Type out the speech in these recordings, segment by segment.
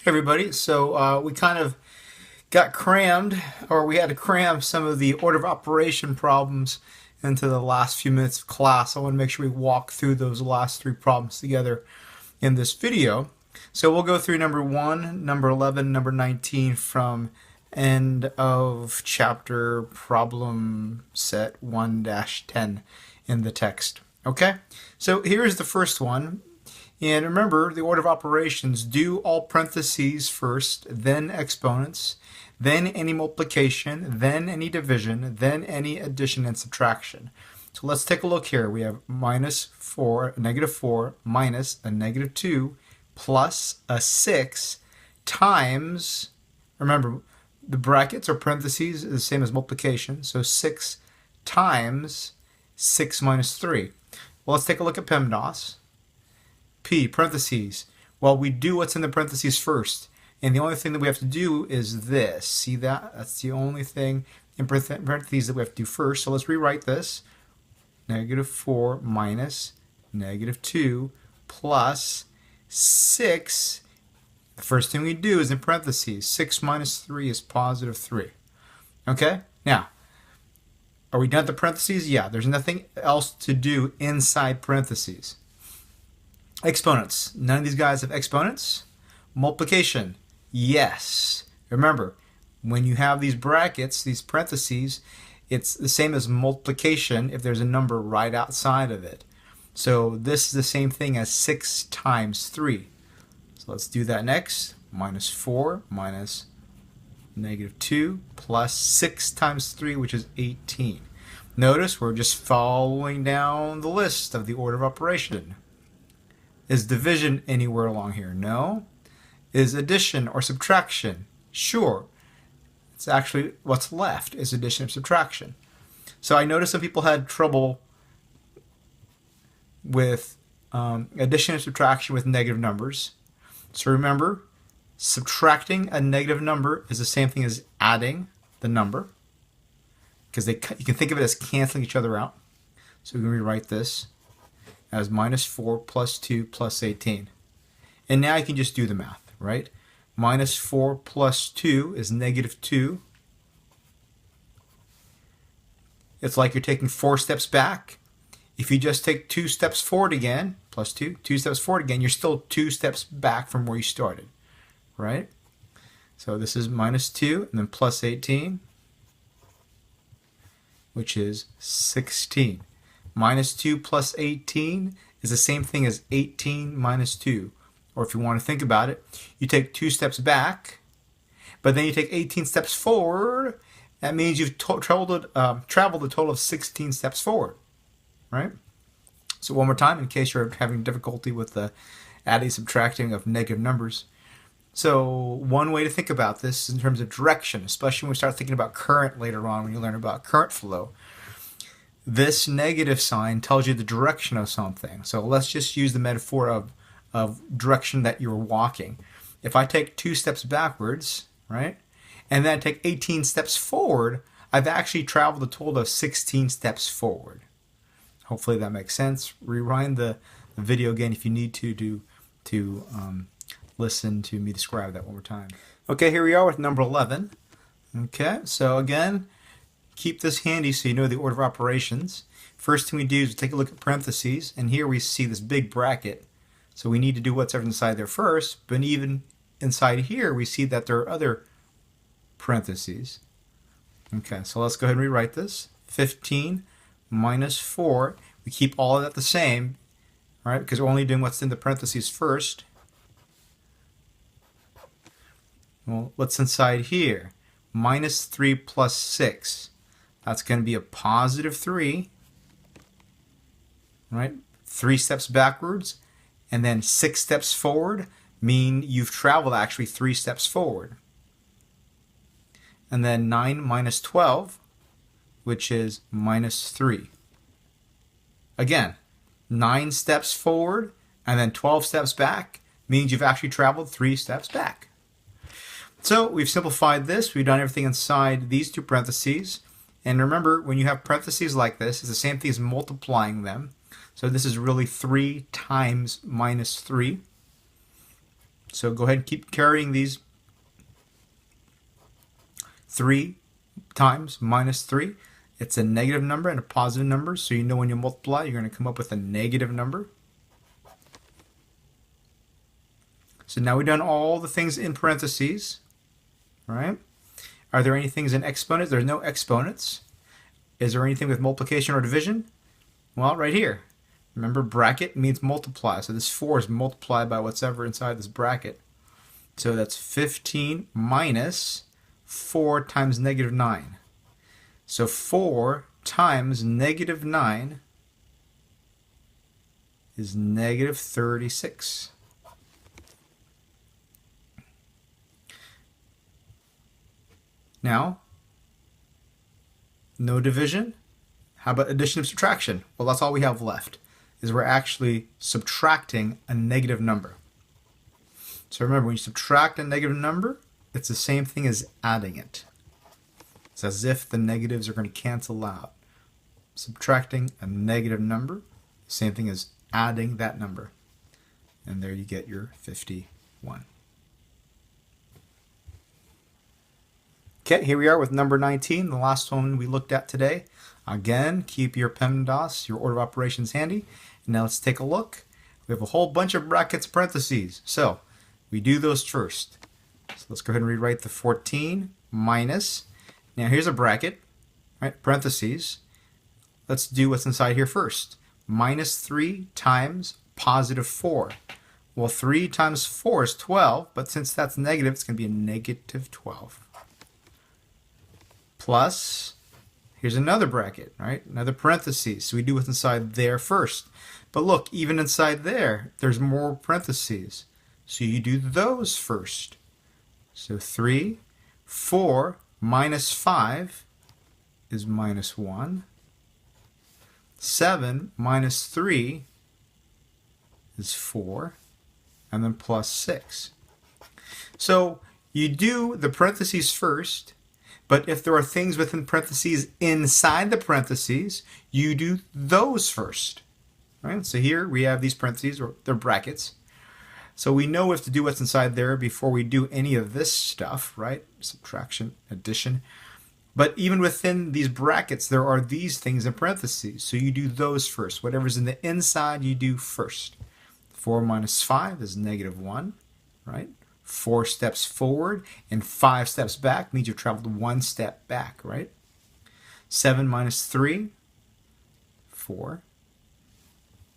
Everybody. So we kind of got crammed, or we had to cram some of the order of operation problems into the last few minutes of class. I want to make sure we walk through those last three problems together in this video. So we'll go through number 1, number 11, number 19 from end of chapter problem set 1-10 in the text. Okay, so here's the first one. And remember, the order of operations: do all parentheses first, then exponents, then any multiplication, then any division, then any addition and subtraction. So let's take a look here. We have -4, a -4, minus a -2, plus a 6 times, remember, the brackets or parentheses is the same as multiplication, so 6 times 6 minus 3. Well, let's take a look at PEMDAS. P, parentheses. Well, we do what's in the parentheses first. And the only thing that we have to do is this. See that? That's the only thing in parentheses that we have to do first. So let's rewrite this. -4 minus -2 plus 6. The first thing we do is in parentheses. 6 minus 3 is +3. Okay? Now, are we done at the parentheses? Yeah, there's nothing else to do inside parentheses. Exponents. None of these guys have exponents. Multiplication. Yes. Remember, when you have these brackets, these parentheses, it's the same as multiplication if there's a number right outside of it. So this is the same thing as 6 times 3. So let's do that next. -4 minus -2 plus 6 times 3, which is 18. Notice we're just following down the list of the order of operation. Is division anywhere along here? No. Is addition or subtraction? Sure. It's actually what's left is addition or subtraction. So I noticed some people had trouble with addition and subtraction with negative numbers. So remember, subtracting a negative number is the same thing as adding the number, because you can think of it as canceling each other out. So we can rewrite this as -4 plus 2 plus 18. And now you can just do the math, right? -4 plus 2 is -2. It's like you're taking 4 steps back. If you just take 2 steps forward again, plus 2, 2 steps forward again, you're still 2 steps back from where you started, right? So this is -2 and then plus 18, which is 16. -2 plus 18 is the same thing as 18 minus 2. Or if you want to think about it, you take 2 steps back, but then you take 18 steps forward. That means you've traveled a total of 16 steps forward, right? So one more time, in case you're having difficulty with the adding, subtracting of negative numbers. So one way to think about this is in terms of direction, especially when we start thinking about current later on when you learn about current flow. This negative sign tells you the direction of something. So let's just use the metaphor of direction that you're walking. If I take 2 steps backwards, right, and then I take 18 steps forward, I've actually traveled a total of 16 steps forward. Hopefully that makes sense. Rewind the video again if you need to listen to me describe that one more time. Okay, here we are with number 11. Okay, so again, keep this handy so you know the order of operations. First thing we do is take a look at parentheses, and here we see this big bracket. So we need to do whatever's inside there first, but even inside here we see that there are other parentheses. Okay, so let's go ahead and rewrite this. 15 minus 4. We keep all of that the same, all right, because we're only doing what's in the parentheses first. Well, what's inside here? -3 plus 6. That's going to be a +3, right? 3 steps backwards, and then 6 steps forward mean you've traveled actually 3 steps forward. And then 9 minus 12, which is -3. Again, 9 steps forward and then 12 steps back means you've actually traveled 3 steps back. So we've simplified this. We've done everything inside these 2 parentheses. And remember, when you have parentheses like this, it's the same thing as multiplying them. So this is really 3 times -3. So go ahead and keep carrying these. 3 times minus 3. It's a negative number and a positive number, so you know when you multiply, you're going to come up with a negative number. So now we've done all the things in parentheses, right? Are there any things in exponents? There's no exponents. Is there anything with multiplication or division? Well, right here. Remember, bracket means multiply. So this 4 is multiplied by whatever inside this bracket. So that's 15 minus 4 times negative 9. So 4 times negative 9 is negative 36. Now, no division. How about addition and subtraction? Well, that's all we have left, is we're actually subtracting a negative number. So remember, when you subtract a negative number, it's the same thing as adding it. It's as if the negatives are going to cancel out. Subtracting a negative number, same thing as adding that number. And there you get your 51. Okay, here we are with number 19, the last one we looked at today. Again, keep your PEMDAS, your order of operations handy. And now let's take a look. We have a whole bunch of brackets, parentheses. So we do those first. So let's go ahead and rewrite the 14 minus. Now here's a bracket, right? Parentheses. Let's do what's inside here first. Minus 3 times positive 4. Well, 3 times 4 is 12, but since that's negative, it's going to be a negative 12. Plus, here's another bracket, right? Another parentheses. So we do what's inside there first. But look, even inside there, there's more parentheses. So you do those first. So 3, 4 minus 5 is minus 1. 7 minus 3 is 4. And then plus 6. So you do the parentheses first. But if there are things within parentheses inside the parentheses, you do those first. Right? So here we have these parentheses, or they're brackets. So we know we have to do what's inside there before we do any of this stuff, right? Subtraction, addition. But even within these brackets, there are these things in parentheses. So you do those first. Whatever's in the inside, you do first. 4 minus 5 is negative 1, right? 4 steps forward and 5 steps back means you've traveled 1 step back, right? 7 minus 3, 4.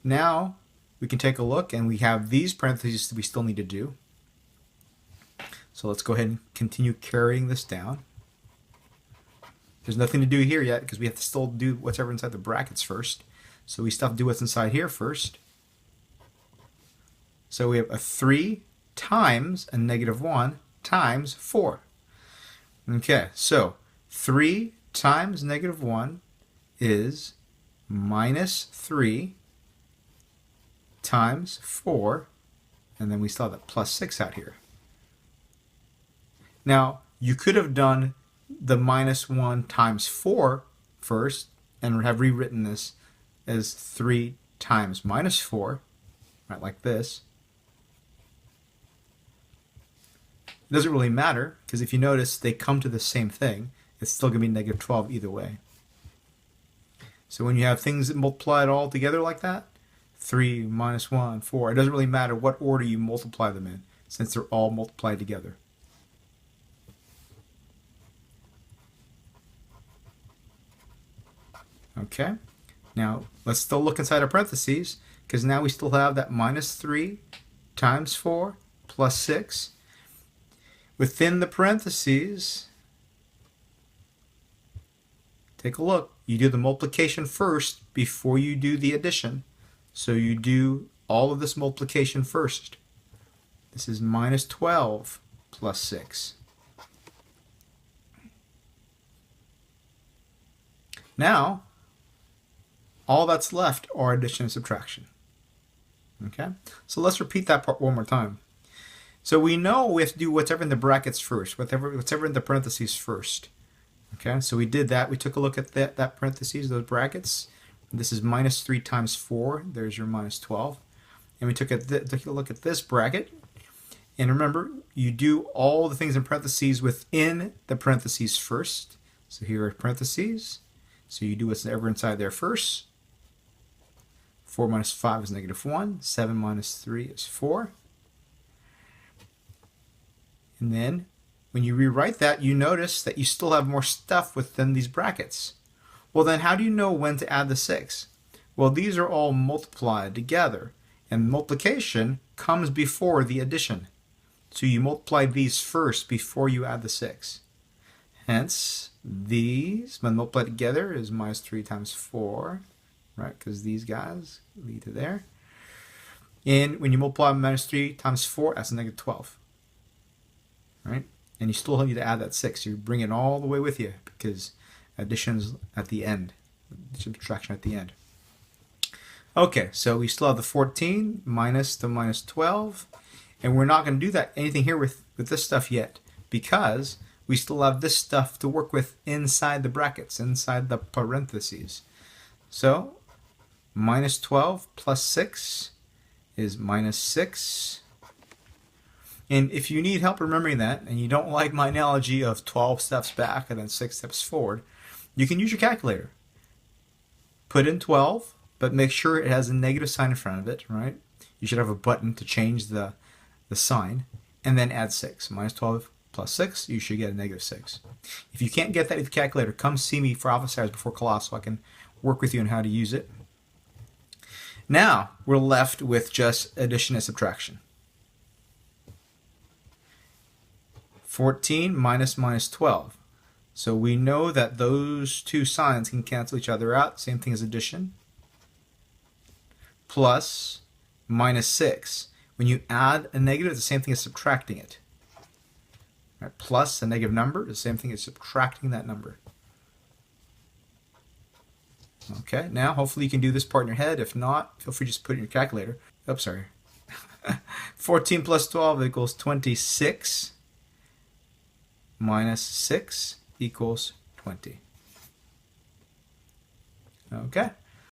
Now we can take a look and we have these parentheses that we still need to do. So let's go ahead and continue carrying this down. There's nothing to do here yet because we have to still do whatever inside the brackets first. So we still have to do what's inside here first. So we have a 3 times a negative 1 times 4. Okay, so 3 times negative 1 is minus 3 times 4, and then we still have that plus 6 out here. Now, you could have done the minus 1 times 4 first and have rewritten this as 3 times minus 4, right, like this. It doesn't really matter, because if you notice, they come to the same thing. It's still going to be negative 12 either way. So when you have things that multiply it all together like that, 3 minus 1, 4, it doesn't really matter what order you multiply them in, since they're all multiplied together. Okay, now let's still look inside our parentheses, because now we still have that minus 3 times 4 plus 6. Within the parentheses, take a look. You do the multiplication first before you do the addition. So you do all of this multiplication first. This is minus 12 plus 6. Now, all that's left are addition and subtraction. Okay? So let's repeat that part one more time. So we know we have to do whatever in the brackets first, whatever in the parentheses first. Okay, so we did that. We took a look at that parentheses, those brackets. This is minus 3 times 4. There's your minus 12. And we took a look at this bracket. And remember, you do all the things in parentheses within the parentheses first. So here are parentheses. So you do what's ever inside there first. 4 minus 5 is -1. 7 minus 3 is 4. And then when you rewrite that, you notice that you still have more stuff within these brackets. Well, then how do you know when to add the 6? Well, these are all multiplied together, and multiplication comes before the addition. So you multiply these first before you add the 6. Hence, these, when multiplied together, is minus 3 times 4, right? Because these guys lead to there. And when you multiply minus 3 times 4, that's a -12, right? And you still need to add that 6. You bring it all the way with you because addition's at the end, subtraction at the end. Okay, so we still have the 14 minus the -12, and we're not going to do that anything here with this stuff yet because we still have this stuff to work with inside the brackets, inside the parentheses. So -12 plus 6 is -6. And if you need help remembering that, and you don't like my analogy of 12 steps back and then 6 steps forward, you can use your calculator. Put in 12, but make sure it has a negative sign in front of it, right? You should have a button to change the sign, and then add 6. -12 plus 6, you should get a -6. If you can't get that with the calculator, come see me for office hours before class so I can work with you on how to use it. Now, we're left with just addition and subtraction. 14 minus -12. So we know that those two signs can cancel each other out. Same thing as addition. Plus -6. When you add a negative, it's the same thing as subtracting it. Right? Plus a negative number is the same thing as subtracting that number. Okay, now hopefully you can do this part in your head. If not, feel free to just put it in your calculator. Oops, sorry. 14 plus 12 equals 26. Minus 6 equals 20. Okay.